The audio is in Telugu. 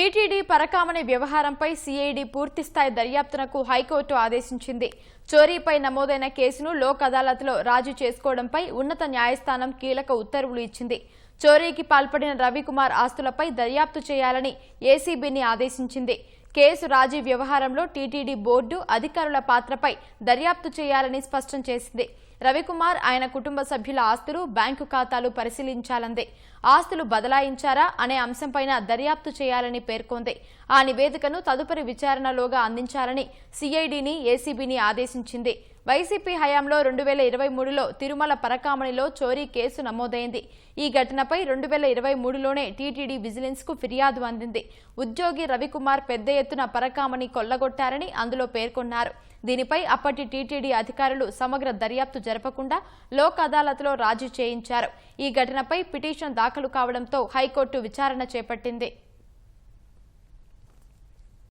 టీటీడీ పరకామణి వ్యవహారంపై సిఐడి పూర్తిస్థాయి దర్యాప్తునకు హైకోర్టు ఆదేశించింది. చోరీపై నమోదైన కేసును లోక్ అదాలత్లో రాజీ చేసుకోవడంపై ఉన్నత న్యాయస్థానం కీలక ఉత్తర్వులు ఇచ్చింది. చోరీకి పాల్పడిన రవికుమార్ ఆస్తులపై దర్యాప్తు చేయాలని ఏసీబీని ఆదేశించింది. కేసు రాజీ వ్యవహారంలో టీటీడీ బోర్డు అధికారుల పాత్రపై దర్యాప్తు చేయాలని స్పష్టం చేసింది. రవికుమార్ ఆయన కుటుంబ సభ్యుల ఆస్తులు, బ్యాంకు ఖాతాలు పరిశీలించాలంది. ఆస్తులు బదలాయించారా అనే అంశంపైన దర్యాప్తు చేయాలని పేర్కొంది. ఆ నివేదికను తదుపరి విచారణలోగా అందించాలని సిఐడిని, ఏసీబీని ఆదేశించింది. వైసీపీ హయాంలో 2023లో తిరుమల పరకామణిలో చోరీ కేసు నమోదైంది. ఈ ఘటనపై 2023లోనే టీటీడీ విజిలెన్స్ కు ఫిర్యాదు అందింది. ఉద్యోగి రవికుమార్ పెద్ద ఎత్తున పరకామణి కొల్లగొట్టారని అందులో పేర్కొన్నారు. దీనిపై అప్పటి టీటీడీ అధికారులు సమగ్ర దర్యాప్తు జరపకుండా లోక్ అదాలత్లో రాజీ చేయించారు. ఈ ఘటనపై పిటిషన్ దాఖలు కావడంతో హైకోర్టు విచారణ చేపట్టింది.